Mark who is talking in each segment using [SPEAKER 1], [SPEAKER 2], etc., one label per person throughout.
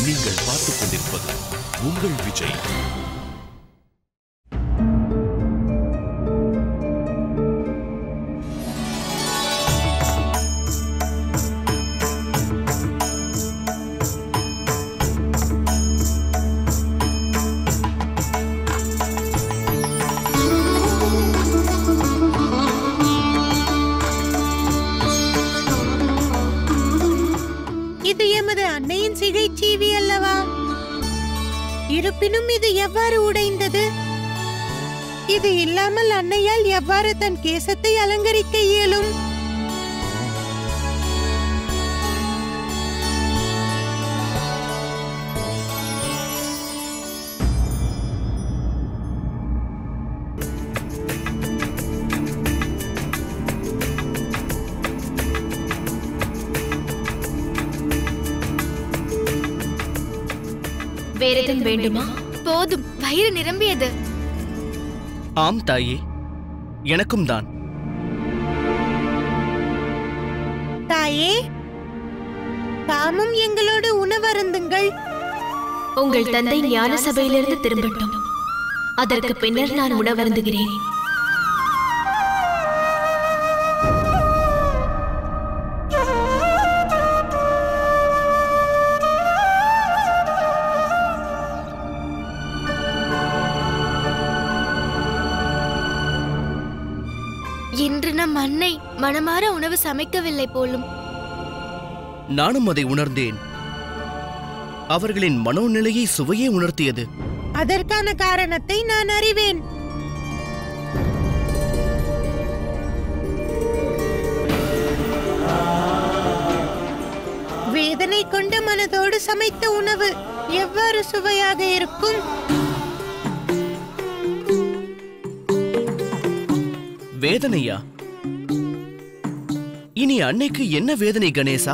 [SPEAKER 1] நீங்கள் பார்த்துக் கொண்டிருப்பது உங்கள் விஜய்.
[SPEAKER 2] இது எமது அன்னையின் சிகைச்சீவி அல்லவா? இருப்பினும் இது எவ்வாறு உடைந்தது? இது இல்லாமல் அன்னையால் எவ்வாறு தன் கேசத்தை அலங்கரிக்க இயலும்?
[SPEAKER 3] வேறெதும் வேண்டுமா? போதும், வயிறு நிரம்பியது.
[SPEAKER 4] ஆம் தாயே, எனக்கும் தான்.
[SPEAKER 2] தாயே, தாமும் எங்களோடு உணவருந்துங்கள்.
[SPEAKER 3] உங்கள் தந்தை ஞான சபையிலிருந்து திரும்பட்டும், அதற்கு பின்னர் நான் உணவருந்துகிறேன். இன்று நம் அன்னை மனமாற உணவு சமைக்கவில்லை போலும்.
[SPEAKER 4] நானும் அதை உணர்ந்தேன். அவர்களின் மனோநிலையை சுவையே உணர்த்தியது.
[SPEAKER 2] அதற்கான காரணத்தை நான் அறிவேன். வேதனை கொண்ட மனதோடு சமைத்த உணவு எவ்வாறு சுவையாக இருக்கும்?
[SPEAKER 4] வேதனையா? இனி அன்னைக்கு என்ன வேதனை கணேசா?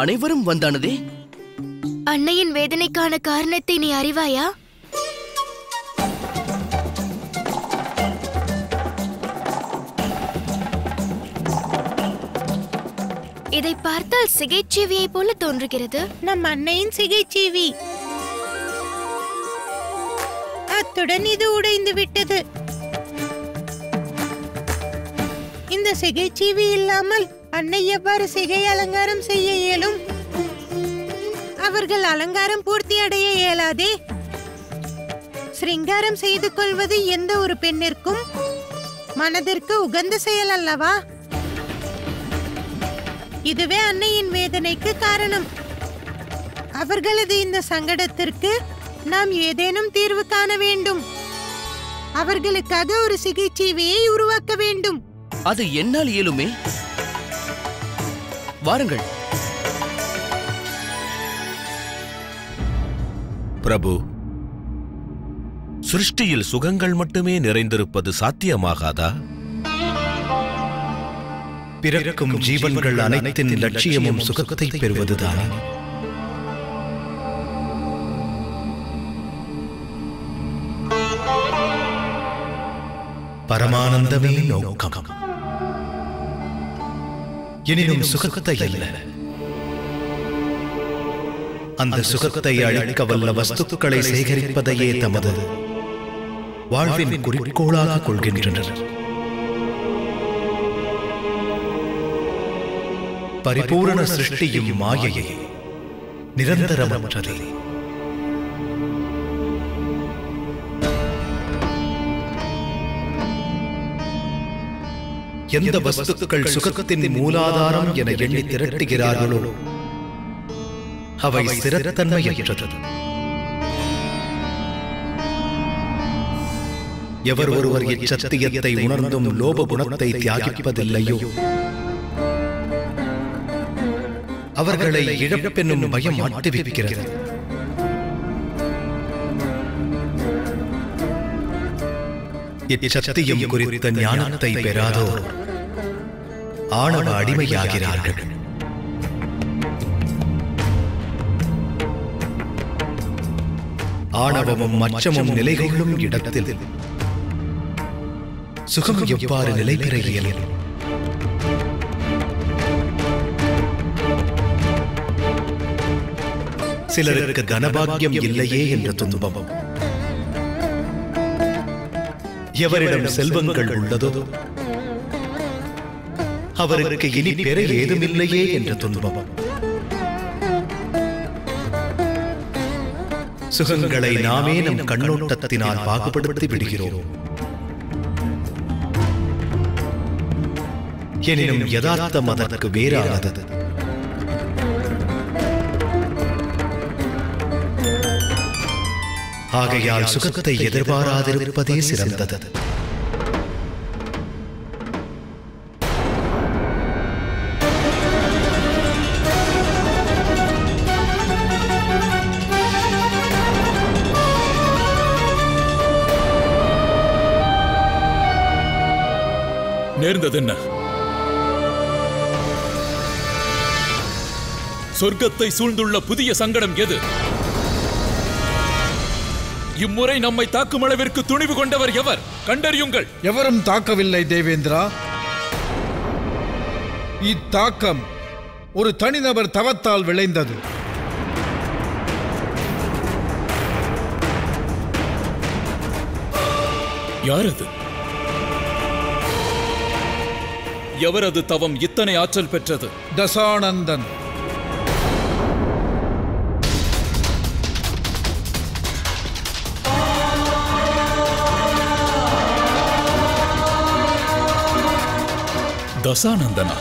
[SPEAKER 4] அனைவரும் வந்தானதே.
[SPEAKER 3] அன்னையின் வேதனைக்கான காரணத்தை நீ அறிவாயா? இதை பார்த்தால் சிகைச்சீவியை போல தோன்றுகிறது.
[SPEAKER 2] நம் அன்னையின் சிகைச்சீவி. அத்துடன் இது உடைந்து விட்டது. இந்த சிகைச்சீவி இல்லாமல் அன்னை எவ்வாறு சிகை அலங்காரம் செய்ய இயலும்? அவர்கள் அலங்காரம் பூர்த்தி அடைய இயலாதே. சிருங்காரம் செய்து கொள்வது எந்த ஒரு பெண்ணிற்கும் மனதிற்கு உகந்த செயல் அல்லவா? இதுவே அன்னையின் வேதனைக்கு காரணம். அவர்களது இந்த சங்கடத்திற்கு நாம் ஏதேனும் தீர்வு காண வேண்டும். அவர்களுக்காக ஒரு சிகிச்சையை உருவாக்க வேண்டும்.
[SPEAKER 4] அது என்னால் இயலுமே. வாருங்கள்.
[SPEAKER 1] பிரபு, சிருஷ்டியில் சுகங்கள் மட்டுமே நிறைந்திருப்பது சாத்தியமாகாதா?
[SPEAKER 5] பிறக்கும் ஜீவன்கள் அனைத்தின் லட்சியமும் சுகத்தை பெறுவதுதான். பரமானந்தமே நோக்கம். எனினும் சுகத்தை அல்ல, அந்த சுகத்தை அழிக்க வல்ல வஸ்துக்களை சேகரிப்பதையே தமது வாழ்வின் குறிக்கோளாக கொள்கின்றனர். பரிபூரண சிருஷ்டியும் மாயையை நிரந்தரமற்றதே. எந்த வஸ்துக்கள் சுகத்தின் மூலாதாரம் என எண்ணி திரட்டுகிறார்களோ அவை ஸ்திரத்தன்மையற்றது. எவர் ஒருவர் இச்சத்தியத்தை உணர்ந்தும் லோப குணத்தை தியாகிப்பதில்லையோ அவர்களை இழப்பென்னும் பயம் ஆட்டுவிக்கிறது. இச்சத்தியம் குறித்த ஞானத்தை பெறாதோர் ஆணவ அடிமையாகிறார்கள். ஆணவமும் மச்சமும் நிலை கொள்ளும் இடத்தில் சுகம் எவ்வாறு நிலை பெற இயலும்? சிலருக்கு தனபாக்கியம் இல்லையே என்ற துன்பம், எவரிடம் செல்வங்கள் உள்ளதோ அவருக்கு இனி பெற ஏதுமில்லையே என்ற துன்பம், சுகங்களை நாமே நம் கண்ணோட்டத்தினால் பாகுபடுத்தி விடுகிறோம். எனினும் யதார்த்தம் அதற்கு வேறானது. ஆகையால் சுகத்தை எதிர்பாராதிருப்பதே சிறந்தது.
[SPEAKER 6] நேர்ந்தது என்ன? சொர்க்கத்தை சூழ்ந்துள்ள புதிய சங்கடம் எது? இம்முறை நம்மை தாக்கும் அளவிற்கு துணிவு கொண்டவர் எவர்? கண்டறியுங்கள்.
[SPEAKER 7] எவரும் தாக்கவில்லை தேவேந்திரா. இத்தாக்கம் ஒரு தனிநபர் தவத்தால் விளைந்தது.
[SPEAKER 6] யாரது? எவரது தவம் இத்தனை ஆற்றல் பெற்றது?
[SPEAKER 7] தசானந்தன்.
[SPEAKER 6] தசானந்தனா?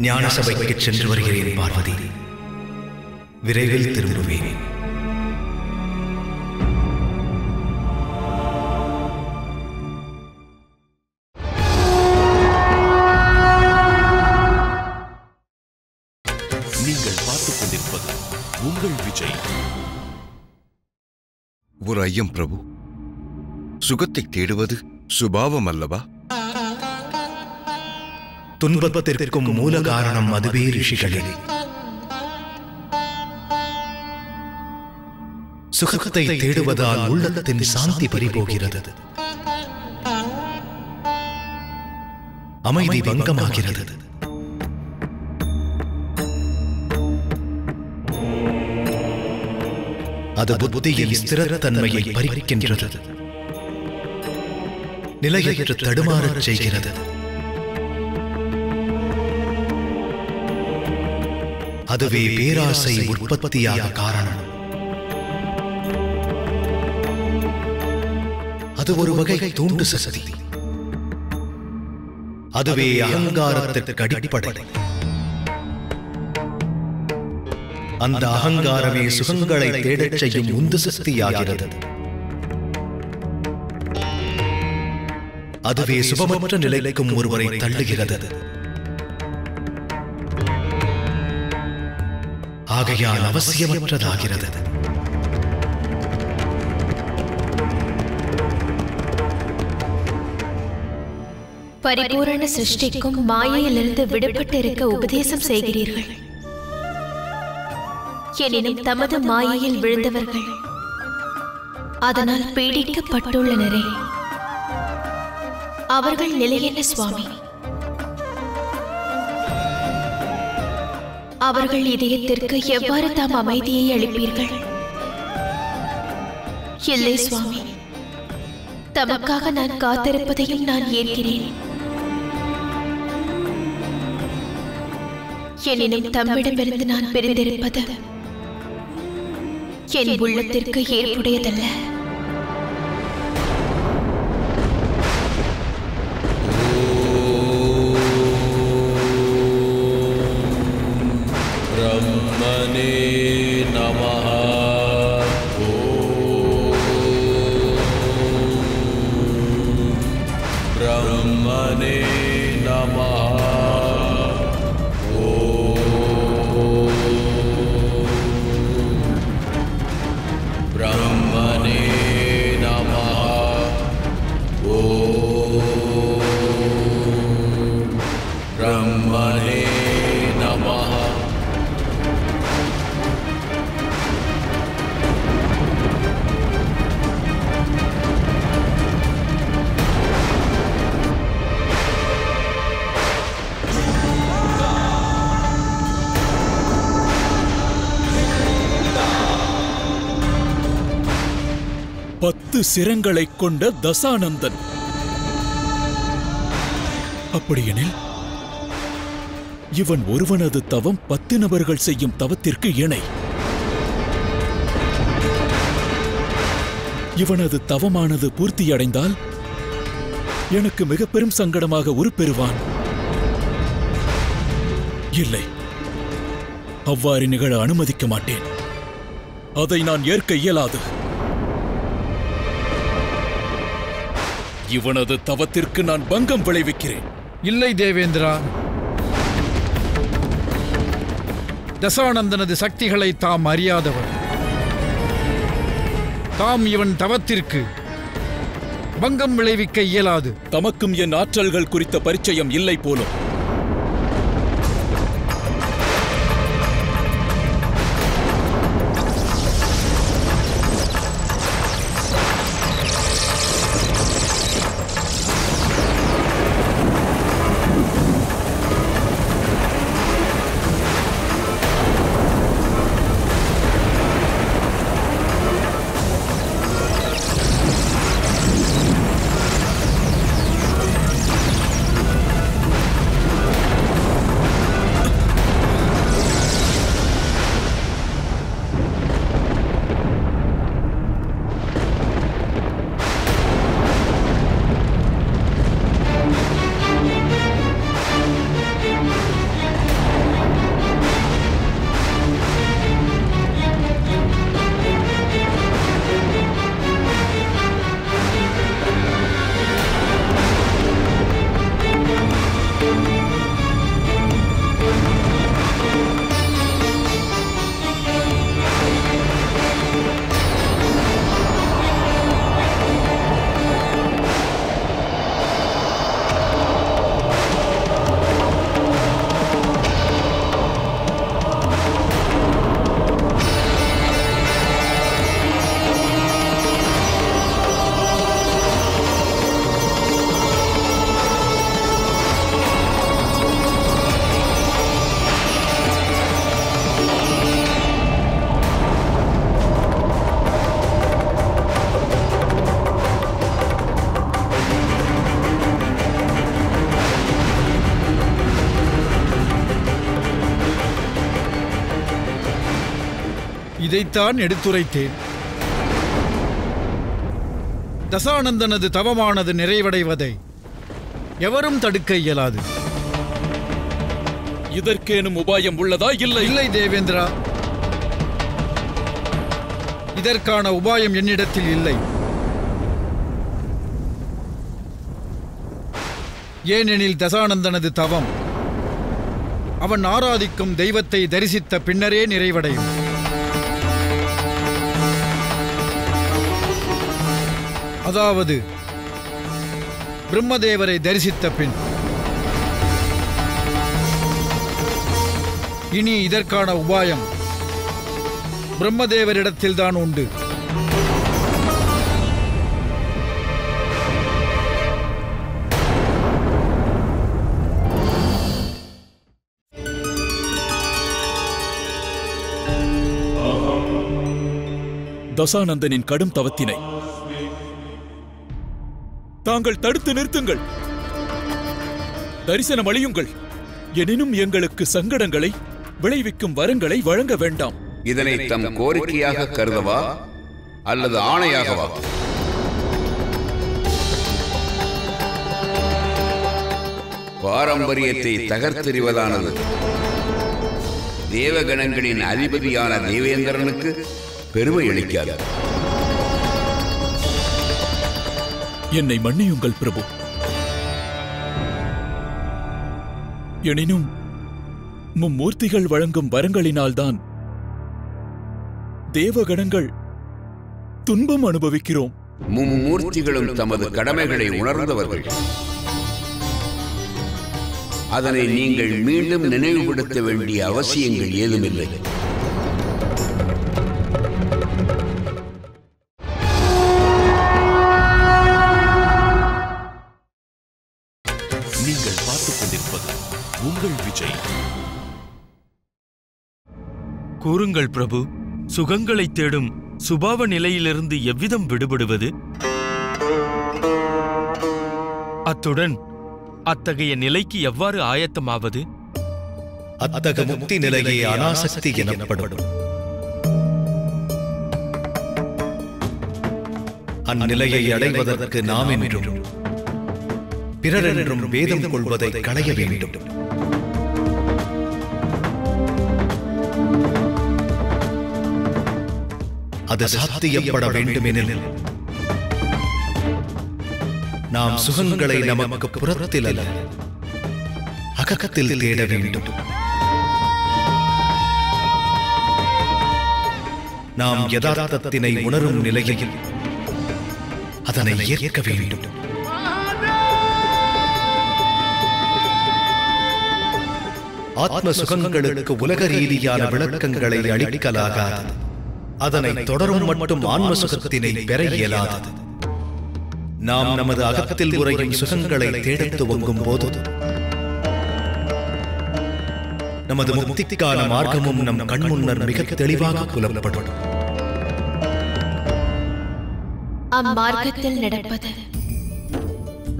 [SPEAKER 5] ஞான சபைக்கு சென்று வருகிறேன் பார்வதி. விரைவில் திரும்புவேன்.
[SPEAKER 1] நீங்கள் பார்த்துக் கொண்டிருப்பது உங்கள் விஜய்.
[SPEAKER 8] ஒரு ஐயம் பிரபு, சுகத்தை தேடுவது சுபாவம் அல்லவா?
[SPEAKER 5] துன்பத்திற்கும் மூல காரணம் அதுவே ரிஷிகளே. சுகத்தை தேடுவதால் உள்ளத்தின் சாந்தி பறிபோகிறது, அமைதி பங்கமாகிறது. அது புத்தியில் ஸ்திரத்தன்மையை பறிக்கின்றது, நிலையற்று தடுமாறச் செய்கிறது. அதுவே பேராசை உற்பத்தியாக காரணம். அது ஒரு வகை தூண்டு சக்தி. அதுவே அகங்காரத்திற்கு அடிப்படை. அந்த அகங்காரமே சுகங்களை தேடச் செய்யும் உந்து சக்தியாகிறது. அதுவே சுபமற்ற நிலைக்கும் ஒருவரை தள்ளுகிறது. ஆகையால் அவசியமற்றதாகிறது.
[SPEAKER 3] பரிபூரண சிருஷ்டிக்கும் மாயையிலிருந்து விடுபட்டு இருக்க உபதேசம் செய்கிறீர்கள். எனினும் தமது மாயையில் விழுந்தவர்கள் அதனால் பீடிக்கப்பட்டுள்ளனரே, அவர்கள் நிலை என்ன சுவாமி? அவர்கள் இதயத்திற்கு எவ்வாறு தாம் அமைதியை அளிப்பீர்கள்? இல்லை சுவாமி, தமக்காக நான் காத்திருப்பதையும் நான் ஏற்கிறேன். எனினும் தம்மிடமிருந்து நான் பிரிந்திருப்பது என் உள்ளத்திற்கு ஏற்புடையதல்ல.
[SPEAKER 6] ब्रह्मणे नमः। ब्रह्मणे नमः। ब्रह्मणे 10 சிரங்களைக் கொண்ட தசானந்தன். அப்படியெனில் இவன் ஒருவனது தவம் 10 நபர்கள் செய்யும் தவத்திற்கு இணை. இவனது தவமானது பூர்த்தியடைந்தால் எனக்கு மிக பெரும் சங்கடமாக உருப்பெறுவான். இல்லை, அவ்வாறு நிகழ அனுமதிக்க மாட்டேன். அதை நான் ஏற்க இயலாது. இவனது தவத்திற்கு நான் பங்கம் விளைவிக்கிறேன்.
[SPEAKER 7] இல்லை தேவேந்திரா, தசானந்தனது சக்திகளை தாம் அறியாதவர். தாம் இவன் தவத்திற்கு பங்கம் விளைவிக்க இயலாது.
[SPEAKER 6] தமக்கும் என் ஆற்றல்கள் குறித்த பரிச்சயம் இல்லை போலும்.
[SPEAKER 7] இதைத்தான் எடுத்துரைத்தேன். தசானந்தனது தவமானது நிறைவடைவதை எவரும் தடுக்க இயலாது.
[SPEAKER 6] இதற்கேனும் உபாயம் உள்ளதா? இல்லை.
[SPEAKER 7] இல்லை தேவேந்திரா, இதற்கான உபாயம் என்னிடத்தில் இல்லை. ஏனெனில் தசானந்தனது தவம் அவன் ஆராதிக்கும் தெய்வத்தை தரிசித்த பின்னரே நிறைவடையும். அதாவது பிரம்மதேவரை தரிசித்த பின். இனி இதற்கான உபாயம் பிரம்மதேவரிடத்தில்தான் உண்டு.
[SPEAKER 6] தசானந்தனின் கடும் தவத்தினை தாங்கள் தடுத்து நிறுத்துங்கள். தரிசனம் அளியுங்கள். எனினும் எங்களுக்கு சங்கடங்களை விளைவிக்கும் வரங்களை வழங்க வேண்டாம்.
[SPEAKER 9] இதனை தம் கோரிக்கையாக கருதவா அல்லது ஆணையாகவா? பாரம்பரியத்தை தகர்த்தெறிவதானது தேவகணங்களின் அதிபதியான தேவேந்திரனுக்கு பெருமை அளிக்காது.
[SPEAKER 6] என்னை மன்னியுங்கள் பிரபு. எனினும் மும்மூர்த்திகள் வழங்கும் வரங்களினால்தான் தேவகணங்கள் துன்பம் அனுபவிக்கிறோம்.
[SPEAKER 9] மும்மூர்த்திகளும் தமது கடமைகளை உணர்ந்தவர்கள். அதனை நீங்கள் மீண்டும் நினைவுபடுத்த வேண்டிய அவசியங்கள் ஏதுமில்லை.
[SPEAKER 1] நீங்கள் பார்த்துக் கொண்டிருப்பது உங்கள் விஜய்.
[SPEAKER 10] கூறுங்கள் பிரபு, சுகங்களை தேடும் சுபாவ நிலையிலிருந்து எவ்விதம் விடுபடுவது? அத்துடன் அத்தகைய நிலைக்கு எவ்வாறு ஆயத்தமாவது?
[SPEAKER 5] அத்தகைய முக்தி நிலையே அனாசக்தி எனப்படும். அந்நிலையை அடைவதற்கு நாம் என்றும் பிறர் என்றும் வேதம் கொள்வதை களைய வேண்டும். அது சாத்தியப்பட வேண்டுமெனில் நாம் சுகங்களை நமக்கு புறத்தில் அல்ல, அகத்தில் தேட வேண்டும். நாம் யதார்த்தத்தினை உணரும் நிலையில் அதனை ஏற்க வேண்டும். ஆத்ம சுகங்களுக்கு உலக ரீதியான விளக்கங்களை அளிக்கலாகாது. அதனை தொடரும் மட்டும் ஆன்ம சுகத்தினை பெற இயலாது. நாம் நமது அகத்தில் உறையும் சுகங்களை தேடத் துவங்கும் போது நமது முக்திக்கான மார்க்கமும் நம் கண்முன்னர் மிக தெளிவாக புலப்படும்.
[SPEAKER 3] அம்மார்க்கத்தில் நடப்பது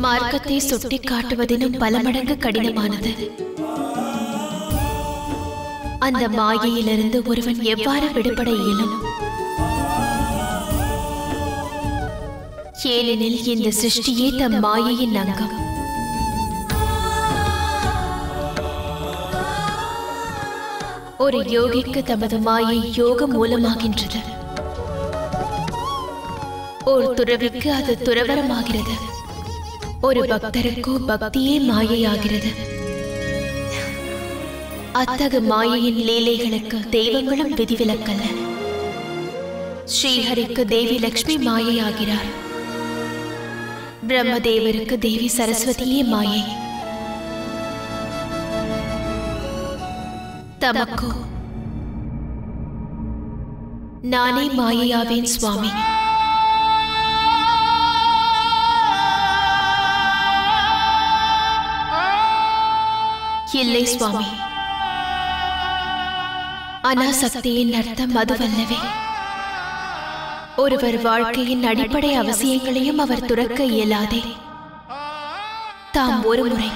[SPEAKER 3] மார்க்கத்தை சுட்டி காட்டுவதினும் பல மடங்கு கடினமானது. அந்த மாயையிலிருந்து ஒருவன் எவ்வாறு விடுபட இயலும்? ஏனெனில் இந்த சிருஷ்டியே தம் மாயையின் அங்கம். ஒரு யோகிக்கு தமது மாயை யோக மூலமாகின்றது. ஒரு துறவிக்கு அது துறவரமாகிறது. ஒரு பக்தருக்கோ பக்தியே மாயையாகிறது. அத்தகு மாயையின் லீலைகளுக்கு தெய்வங்களும் விதிவிலக்கல்ல. ஸ்ரீஹரிக்கு தேவி லட்சுமி மாயையாகிறார். பிரம்மதேவருக்கு தேவி சரஸ்வதியே மாயை. தமக்கோ நானே மாயையாவேன் சுவாமி. இல்லை சுவாமி, அனாசக்தியின் அர்த்தம் அதுவல்லவே. ஒருவர் வாழ்க்கையின் அடிப்படை அவசியங்களையும் அவர் துறக்க இயலாதே. தாம் ஒரு முறை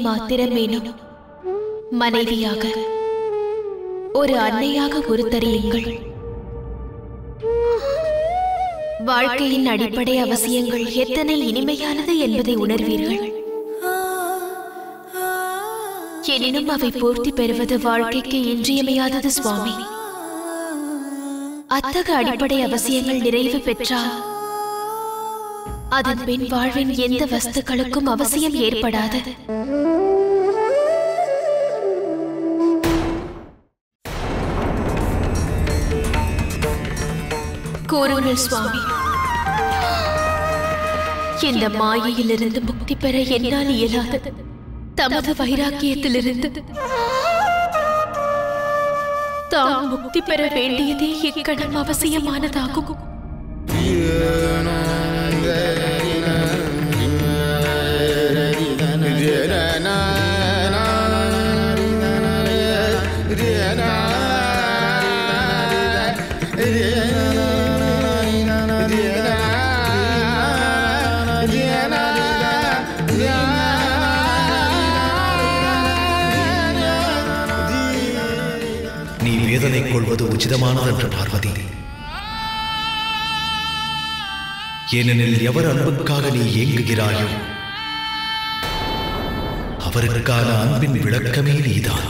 [SPEAKER 3] மாத்திரமேனும் மனைவியாக, ஒரு அன்னையாக உருத்தறியுங்கள். வாழ்க்கையின் அடிப்படை அவசியங்கள் எத்தனை இனிமையானது என்பதை உணர்வீர்கள். எனினும் அவை பூர்த்தி பெறுவது வாழ்க்கைக்கு இன்றியமையாதது சுவாமி. அத்தகைய அடிப்படை அவசியங்கள் நிறைவு பெற்றால் அதன் பின் வாழ்வின் எந்த வஸ்துக்களுக்கும் அவசியம் ஏற்படாது. கூறுங்கள் சுவாமி, இந்த மாயையிலிருந்து முக்தி பெற என்னால் இயலாது. தமது வைராக்கியத்திலிருந்து தாம் முக்தி பெற வேண்டியதே இக்கணம் அவசியமானதாகும்.
[SPEAKER 5] நீ வேதனை கொள்வது உச்சிதமானதென்று பார்வதி. ஏனெனில் எவர் அன்புக்காக நீ ஏங்குகிறாயோ அவருக்கான அன்பின் விளக்கமே நீதான்.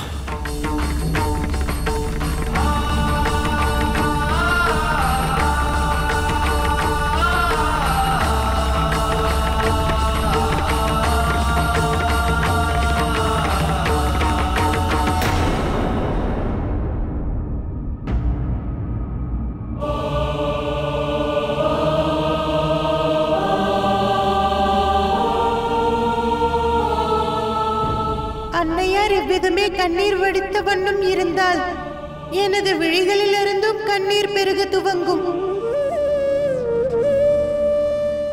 [SPEAKER 2] அன்னையார் இவ்விதமே கண்ணீர் வடித்த வண்ணம் இருந்தால் எனது விழிகளிலிருந்தும் கண்ணீர் பெருக துவங்கும்.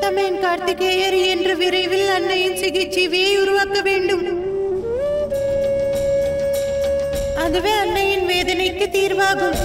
[SPEAKER 2] தமேன் கார்த்திகேயர் என்று விரைவில் அன்னையின் சிகிச்சையை உருவாக்க வேண்டும். அதுவே அன்னையின் வேதனைக்கு தீர்வாகும்.